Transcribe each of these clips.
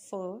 4,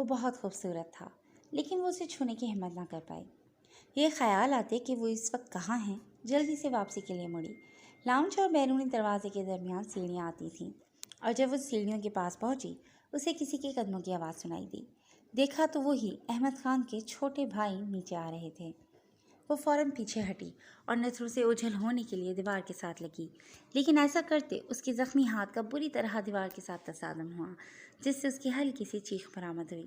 وہ بہت خوبصورت تھا، لیکن وہ اسے چھونے کی ہمت نہ کر پائی۔ یہ خیال آتے کہ وہ اس وقت کہاں ہیں، جلدی سے واپسی کے لیے مڑی۔ لاؤنج اور بیرونی دروازے کے درمیان سیڑھیاں آتی تھیں، اور جب وہ سیڑھیوں کے پاس پہنچی اسے کسی کے قدموں کی آواز سنائی دی۔ دیکھا تو وہی احمد خان کے چھوٹے بھائی نیچے آ رہے تھے۔ وہ فوراً پیچھے ہٹی اور نظروں سے اوجھل ہونے کے لیے دیوار کے ساتھ لگی، لیکن ایسا کرتے اس کے زخمی ہاتھ کا بری طرح دیوار کے ساتھ تصادم ہوا، جس سے اس کی ہلکی سی چیخ برآمد ہوئی۔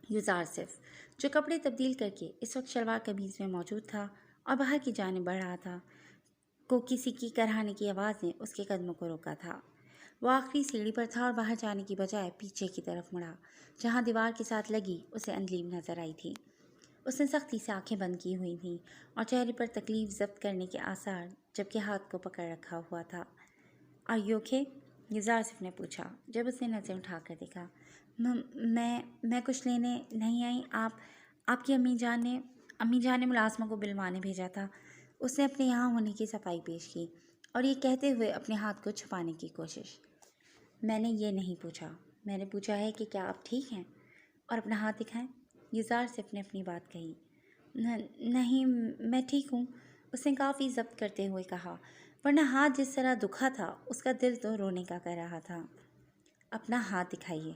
یوزارسف، جو کپڑے تبدیل کر کے اس وقت شلوار قمیض میں موجود تھا اور باہر کی جانب بڑھ رہا تھا، کو کسی کی کراہنے کی آواز نے اس کے قدموں کو روکا تھا۔ وہ آخری سیڑھی پر تھا اور باہر جانے کی بجائے پیچھے کی طرف مڑا، جہاں دیوار کے ساتھ لگی اسے اندلیم نظر آئی تھی۔ اس نے سختی سے آنکھیں بند کی ہوئی تھیں اور چہرے پر تکلیف ضبط کرنے کے آثار، جبکہ ہاتھ کو پکڑ رکھا ہوا تھا۔ "Are you okay?" یوزارسف نے پوچھا جب اس نے نظریں اٹھا کر دیکھا۔ میں کچھ لینے نہیں آئی۔ آپ کی امی جان نے ملازموں کو بلوانے بھیجا تھا۔ اس نے اپنے یہاں ہونے کی صفائی پیش کی اور یہ کہتے ہوئے اپنے ہاتھ کو چھپانے کی کوشش۔ "میں نے یہ نہیں پوچھا، میں نے پوچھا ہے کہ کیا آپ ٹھیک ہیں، اور اپنا ہاتھ دکھائیں." یوزارسف نے اپنی بات کہی۔ نہیں، میں ٹھیک ہوں، اس نے کافی ضبط کرتے ہوئے کہا، ورنہ ہاتھ جس طرح دکھا تھا اس کا دل تو رونے کا کر رہا تھا۔ "اپنا ہاتھ دکھائیے."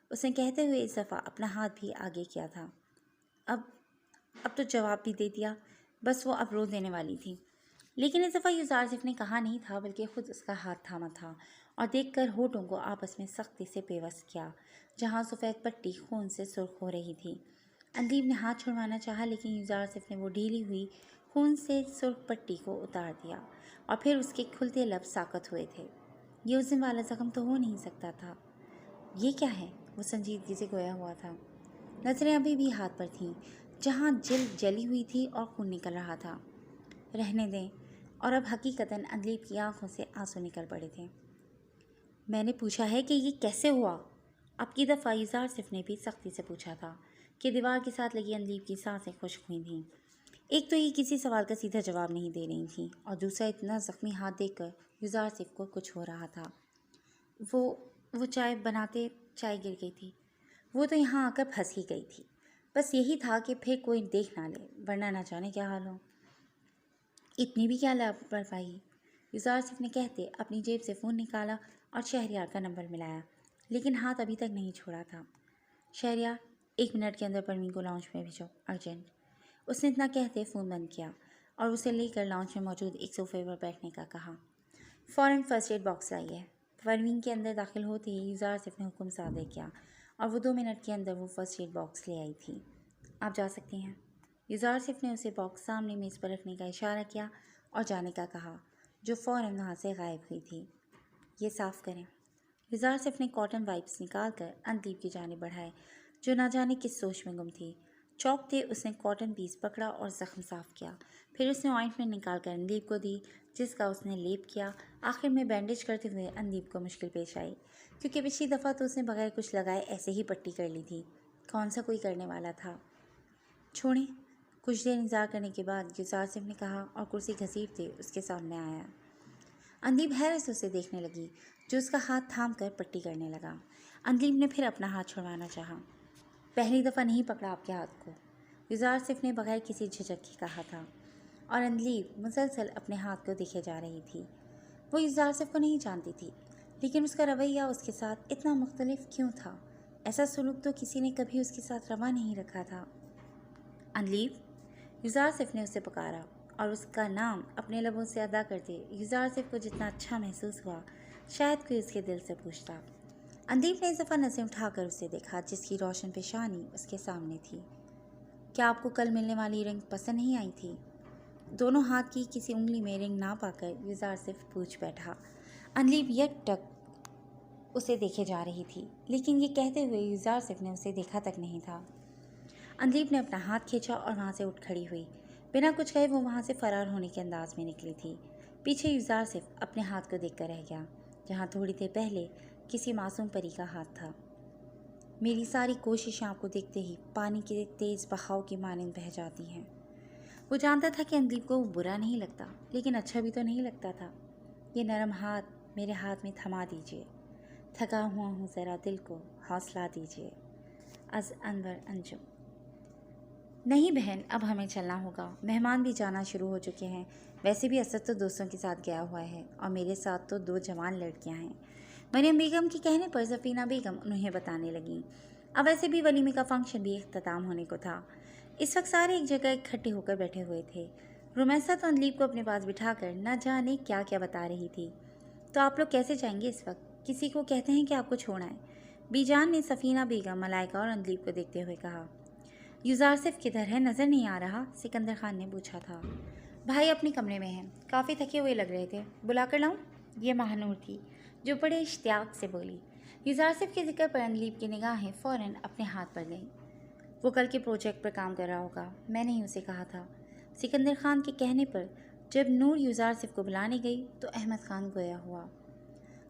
اس نے کہتے ہوئے اس دفعہ اپنا ہاتھ بھی آگے کیا تھا۔ اب تو جواب بھی دے دیا، بس وہ اب رو دینے والی تھی۔ لیکن اس دفعہ یوزارسف نے کہا نہیں تھا، بلکہ خود اس کا ہاتھ تھاما تھا اور دیکھ کر ہونٹوں کو آپس میں سختی سے پیوست کیا، جہاں سفید پٹی خون سے سرخ ہو رہی تھی۔ اندلیب نے ہاتھ چھڑوانا چاہا، لیکن یوزارسف نے وہ ڈھیلی ہوئی خون سے سرخ پٹی کو اتار دیا، اور پھر اس کے کھلتے لب ساکت ہوئے تھے۔ یہ اس دن والا زخم تو ہو نہیں سکتا تھا۔ "یہ کیا ہے؟" وہ سنجیدگی سے گویا ہوا تھا۔ نظریں ابھی بھی ہاتھ پر تھیں، جہاں جلد جلی ہوئی تھی اور خون نکل رہا تھا۔ "رہنے دیں." اور اب حقیقتاً اندلیب کی آنکھوں سے آنسو نکل پڑے تھے۔ "میں نے پوچھا ہے کہ یہ کیسے ہوا؟" اب کی دفعہ یوزارسف نے بھی سختی سے پوچھا تھا، کہ دیوار کے ساتھ لگی اندلیب کی سانسیں خشک ہوئی تھیں۔ ایک تو یہ کسی سوال کا سیدھا جواب نہیں دے رہی تھیں، اور دوسرا اتنا زخمی ہاتھ دیکھ کر یوزارسف کو کچھ ہو رہا تھا۔ وہ چائے بناتے چائے گر گئی تھی۔ وہ تو یہاں آ کر پھنس ہی گئی تھی۔ بس یہی تھا کہ پھر کوئی دیکھ نہ لے، ورنہ نہ جانے کیا حال ہو۔ "اتنی بھی کیا لاپرواہی!" یوزارسف نے کہتے اپنی جیب سے فون نکالا اور شہریار کا نمبر ملایا، لیکن ہاتھ ابھی تک نہیں چھوڑا تھا۔ "شہریار، 1 منٹ کے اندر پروین کو لاؤنج میں بھیجو، ارجنٹ." اس نے اتنا کہتے فون بند کیا اور اسے لے کر لاؤنج میں موجود ایک صوفے پر بیٹھنے کا کہا۔ "فوراً فرسٹ ایڈ باکس لائیے." پروین کے اندر داخل ہوتے ہی یوزارسف نے حکم صادر کیا، اور وہ 2 منٹ کے اندر وہ فرسٹ ایڈ باکس لے آئی تھی۔ "آپ جا سکتی ہیں." یوزارسف نے اسے باکس سامنے میز پر رکھنے کا اشارہ کیا اور جانے کا کہا، جو فوراً وہاں سے غائب ہوئی تھی۔ "یہ صاف کریں." یوزارسف نے کاٹن وائپس نکال کر اندلیب کی جانب بڑھائے، جو نہ جانے کس سوچ میں گم تھی۔ چوکتے اس نے کاٹن پیس پکڑا اور زخم صاف کیا۔ پھر اس نے آئنٹمنٹ نکال کر اندلیب کو دی، جس کا اس نے لیپ کیا۔ آخر میں بینڈیج کرتے ہوئے اندلیب کو مشکل پیش آئی، کیونکہ پچھلی دفعہ تو اس نے بغیر کچھ لگائے ایسے ہی پٹی کر لی تھی۔ کون سا کوئی کرنے والا تھا؟ "چھوڑیں." کچھ دیر انتظار کرنے کے بعد یوزارسف نے کہا، اور کرسی گھسیٹتے اس کے سامنے آیا۔ اندلیب حیرت سے اسے دیکھنے لگی، جو اس کا ہاتھ تھام کر پٹی کرنے لگا۔ اندلیب نے پھر اپنا ہاتھ چھڑوانا چاہا۔ "پہلی دفعہ نہیں پکڑا آپ کے ہاتھ کو." یوزارسف نے بغیر کسی جھجک کے کہا تھا، اور اندلیب مسلسل اپنے ہاتھ کو دیکھے جا رہی تھی۔ وہ یوزارسف کو نہیں جانتی تھی، لیکن اس کا رویہ اس کے ساتھ اتنا مختلف کیوں تھا؟ ایسا سلوک تو کسی نے کبھی اس کے ساتھ روا نہیں رکھا تھا۔ "اندلیب!" یوزارسف نے اسے پکارا، اور اس کا نام اپنے لبوں سے ادا کرتے یوزارسف کو جتنا اچھا محسوس ہوا، شاید کوئی اس کے دل سے پوچھتا۔ اندلیب نے اس دفعہ نظریں اٹھا کر اسے دیکھا، جس کی روشن پیشانی اس کے سامنے تھی۔ "کیا آپ کو کل ملنے والی رنگ پسند نہیں آئی تھی؟" دونوں ہاتھ کی کسی انگلی میں رنگ نہ پا کر یوزارسف پوچھ بیٹھا۔ اندلیب یک ٹک اسے دیکھے جا رہی تھی، لیکن یہ کہتے ہوئے یوزارسف نے اسے دیکھا تک نہیں تھا۔ اندلیب نے اپنا ہاتھ کھینچا اور وہاں سے اٹھ کھڑی ہوئی۔ بنا کچھ کہے وہ وہاں سے فرار ہونے کے انداز میں نکلی تھی۔ پیچھے یوزارسف اپنے ہاتھ کو دیکھ کر رہ گیا، جہاں تھوڑی دیر پہلے کسی معصوم پری کا ہاتھ تھا۔ میری ساری کوششیں آپ کو دیکھتے ہی پانی کے تیز بہاؤ کی مانند بہہ جاتی ہیں۔ وہ جانتا تھا کہ اندلیب کو وہ برا نہیں لگتا، لیکن اچھا بھی تو نہیں لگتا تھا۔ "یہ نرم ہاتھ میرے ہاتھ میں تھما دیجیے۔ تھکا ہوا ہوں، ذرا دل کو حوصلہ دیجیے۔ از انور انجم۔ نہیں بہن، اب ہمیں چلنا ہوگا، مہمان بھی جانا شروع ہو چکے ہیں۔ ویسے بھی اسد تو دوستوں کے ساتھ گیا ہوا ہے اور میرے ساتھ تو 2 جوان لڑکیاں ہیں۔ مریم بیگم کے کہنے پر سفینہ بیگم انہیں بتانے لگیں۔ اب ویسے بھی ولیمے کا فنکشن بھی اختتام ہونے کو تھا۔ اس وقت سارے ایک جگہ اکٹھے ہو کر بیٹھے ہوئے تھے۔ رومیسا تو اندلیب کو اپنے پاس بٹھا کر نہ جانے کیا کیا بتا رہی تھی۔ تو آپ لوگ کیسے جائیں گے اس وقت؟ کسی کو کہتے ہیں کہ آپ کو چھوڑنا ہے؟ بی جان نے سفینہ بیگم، ملائکہ اور اندلیب کو دیکھتے ہوئے کہا۔ یوزارسف کدھر ہے؟ نظر نہیں آ رہا، سکندر خان نے پوچھا تھا۔ بھائی اپنے کمرے میں ہیں، کافی تھکے ہوئے لگ رہے تھے، بلا کر لاؤں؟ یہ مہنور تھی جو بڑے اشتیاق سے بولی۔ یوزارسف کے ذکر پر اندلیب کی نگاہیں فوراً اپنے ہاتھ پر گئیں۔ وہ کل کے پروجیکٹ پر کام کر رہا ہوگا، میں نے ہی اسے کہا تھا۔ سکندر خان کے کہنے پر جب نور یوزارسف کو بلانے گئی تو احمد خان گویا ہوا۔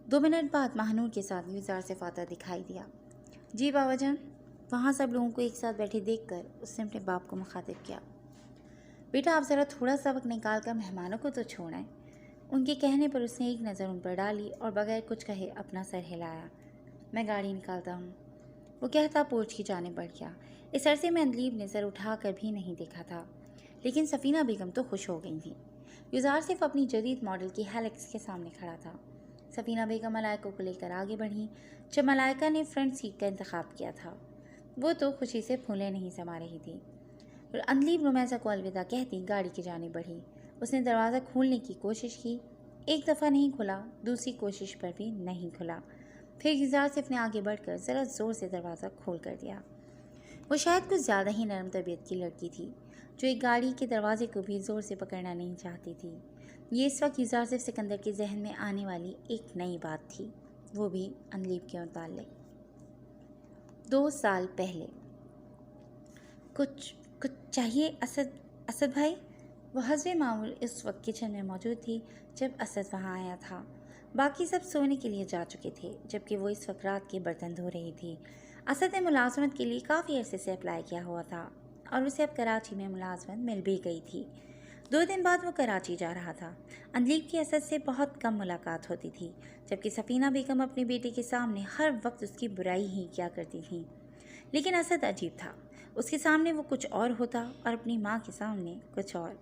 2 منٹ بعد مہنور کے ساتھ یوزارسف آتا دکھائی دیا۔ جی بابا جان۔ وہاں سب لوگوں کو ایک ساتھ بیٹھے دیکھ کر اس نے اپنے باپ کو مخاطب کیا۔ بیٹا آپ ذرا تھوڑا سا وقت نکال کر مہمانوں کو تو چھوڑیں۔ ان کے کہنے پر اس نے ایک نظر ان پر ڈالی اور بغیر کچھ کہے اپنا سر ہلایا۔ میں گاڑی نکالتا ہوں، وہ کہتا پورچ کی جانب بڑھ گیا۔ اس عرصے میں اندلیب نے سر اٹھا کر بھی نہیں دیکھا تھا، لیکن سفینہ بیگم تو خوش ہو گئی تھیں۔ یوزارسف اپنی جدید ماڈل کی ہیلکس کے سامنے کھڑا تھا۔ سفینہ بیگم ملائکہ کو لے کر آگے بڑھیں۔ جب ملائکہ نے فرنٹ سیٹ کا انتخاب کیا تھا وہ تو خوشی سے پھولیں نہیں سما رہی تھی۔ اندلیب رومیسا کو الوداع کہتی گاڑی کی جانب بڑھی۔ اس نے دروازہ کھولنے کی کوشش کی، ایک دفعہ نہیں کھلا، دوسری کوشش پر بھی نہیں کھلا۔ پھر یوزارسف نے آگے بڑھ کر ذرا زور سے دروازہ کھول کر دیا۔ وہ شاید کچھ زیادہ ہی نرم طبیعت کی لڑکی تھی جو ایک گاڑی کے دروازے کو بھی زور سے پکڑنا نہیں چاہتی تھی۔ یہ اس وقت یوزارسف سکندر کے ذہن میں آنے والی ایک نئی بات تھی، وہ بھی اندلیب کے متعلق۔ 2 سال پہلے۔ کچھ چاہیے اسد بھائی؟ وہ حسب معمول اس وقت کچن میں موجود تھی جب اسد وہاں آیا تھا۔ باقی سب سونے کے لیے جا چکے تھے جبکہ وہ اس وقت رات کے برتن دھو رہی تھی۔ اسد نے ملازمت کے لیے کافی عرصے سے اپلائی کیا ہوا تھا اور اسے اب کراچی میں ملازمت مل بھی گئی تھی۔ 2 دن بعد وہ کراچی جا رہا تھا۔ اندلیب کی اسد سے بہت کم ملاقات ہوتی تھی، جبکہ سفینہ بیگم اپنے بیٹے کے سامنے ہر وقت اس کی برائی ہی کیا کرتی تھیں۔ لیکن اسد عجیب تھا، اس کے سامنے وہ کچھ اور ہوتا اور اپنی ماں کے سامنے کچھ اور۔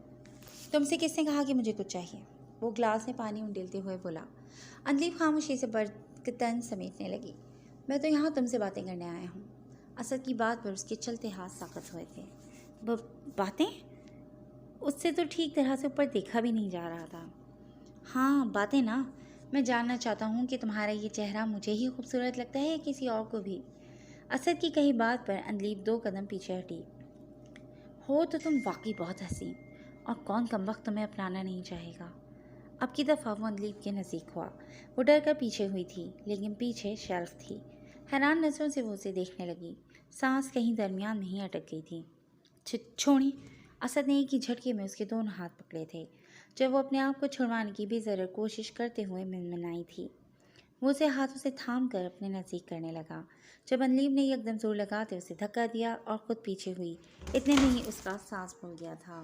تم سے کس نے کہا کہ مجھے کچھ چاہیے؟ وہ گلاس میں پانی انڈیلتے ہوئے بولا۔ اندلیب خاموشی سے برتن سمیٹنے لگی۔ میں تو یہاں تم سے باتیں کرنے آیا ہوں۔ اسد کی بات پر اس کے چلتے ہاتھ ساقط ہوئے تھے۔ باتیں؟ اس سے تو ٹھیک طرح سے اوپر دیکھا بھی نہیں جا رہا تھا۔ ہاں باتیں نا، میں جاننا چاہتا ہوں کہ تمہارا یہ چہرہ مجھے ہی خوبصورت لگتا ہے یا کسی اور کو بھی؟ اسد کی کہی بات پر اندلیب 2 قدم پیچھے ہٹی۔ ہو تو تم واقعی بہت حسین، اور کون کمبخت تمہیں اپنانا نہیں چاہے گا؟ اب کی دفعہ وہ اندلیب کے نزدیک ہوا۔ وہ ڈر کر پیچھے ہوئی تھی، لیکن پیچھے شیلف تھی۔ حیران نظروں سے وہ اسے دیکھنے لگی، سانس کہیں درمیان میں ہی اٹک گئی تھی۔ چھوڑیں! اسد نے ایک ہی جھٹکے میں اس کے دونوں ہاتھ پکڑے تھے۔ جب وہ اپنے آپ کو چھڑوانے کی بے ضرر کوشش کرتے ہوئے منمنائی تھی، وہ اسے ہاتھوں سے تھام کر اپنے نزدیک کرنے لگا۔ جب اندلیب نے یکدم زور لگاتے اسے دھکا دیا اور خود پیچھے ہوئی، اتنے میں ہی اس کا سانس پھول گیا تھا۔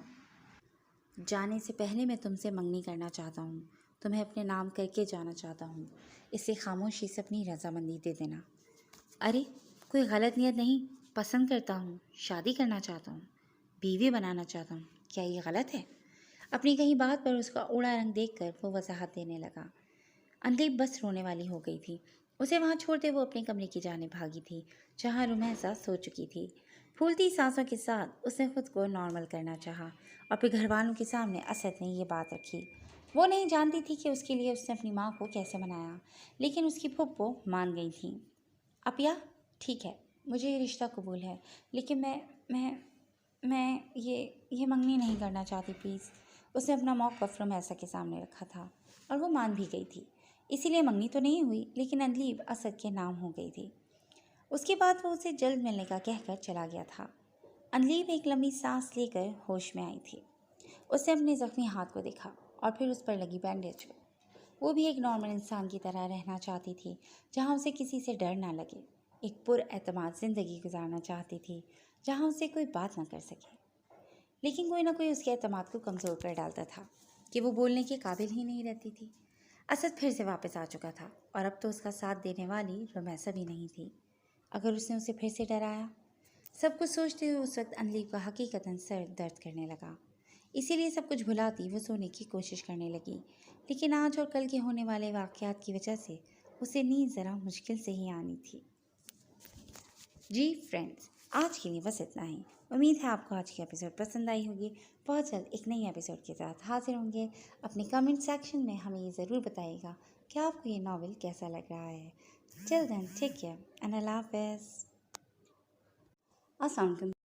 جانے سے پہلے میں تم سے منگنی کرنا چاہتا ہوں، تمہیں اپنے نام کر کے جانا چاہتا ہوں، اس سے خاموشی سے اپنی رضامندی دے دینا۔ ارے کوئی غلط نیت نہیں، پسند کرتا ہوں، شادی کرنا چاہتا ہوں، بیوی بنانا چاہتا ہوں، کیا یہ غلط ہے؟ اپنی کہیں بات پر اس کا اوڑا رنگ دیکھ کر وہ وضاحت دینے لگا۔ اندلیب بس رونے والی ہو گئی تھی۔ اسے وہاں چھوڑتے وہ اپنے کمرے کی جانب بھاگی تھی جہاں رومیسا سو چکی تھی۔ پھولتی سانسوں کے ساتھ اس نے خود کو نارمل کرنا چاہا اور پھر گھر والوں کے سامنے اسد نے یہ بات رکھی۔ وہ نہیں جانتی تھی کہ اس کے لیے اس نے اپنی ماں کو کیسے منایا، لیکن اس کی پھپھو مان گئی تھیں۔ اپیا ٹھیک ہے، مجھے یہ رشتہ قبول ہے، لیکن میں یہ منگنی نہیں کرنا چاہتی پلیز۔ اس نے اپنا موقف رومیسا کے سامنے رکھا تھا اور وہ مان بھی گئی تھی، اسی لیے منگنی تو نہیں ہوئی، لیکن اندلیب اسد کے نام ہو گئی تھی۔ اس کے بعد وہ اسے جلد ملنے کا کہہ کر چلا گیا تھا۔ اندلیب ایک لمبی سانس لے کر ہوش میں آئی تھی۔ اس نے اپنے زخمی ہاتھ کو دیکھا اور پھر اس پر لگی بینڈیج کو۔ وہ بھی ایک نارمل انسان کی طرح رہنا چاہتی تھی، جہاں اسے کسی سے ڈر نہ لگے، ایک پر اعتماد زندگی گزارنا چاہتی تھی جہاں اسے کوئی بات نہ کر سکے۔ لیکن کوئی نہ کوئی اس کے اعتماد کو کمزور کر ڈالتا تھا کہ وہ بولنے کے قابل ہی نہیں رہتی تھی۔ اسد پھر سے واپس آ چکا تھا اور اب تو اس کا ساتھ دینے والی رومیسا بھی نہیں تھی۔ اگر اس نے اسے پھر سے ڈرایا سب کچھ سوچتے ہوئے اس وقت انجلی کا حقیقتاً سر درد کرنے لگا، اسی لیے سب کچھ بھلاتی وہ سونے کی کوشش کرنے لگی، لیکن آج اور کل کے ہونے والے واقعات کی وجہ سے اسے نیند ذرا مشکل سے ہی آنی تھی۔ جی فرینڈز، آج کے لیے بس اتنا ہی۔ امید ہے آپ کو آج کی ایپیسوڈ پسند آئی ہوگی۔ بہت جلد ایک نئی ایپیسوڈ کے ساتھ حاضر ہوں گے۔ اپنے کمنٹ سیکشن میں ہمیں یہ ضرور بتائیے گا کہ آپ کو یہ ناول کیسا لگ رہا ہے۔ ٹل دین ٹیک کیئر اینڈ اللہ حافظ۔ السلام علیکم۔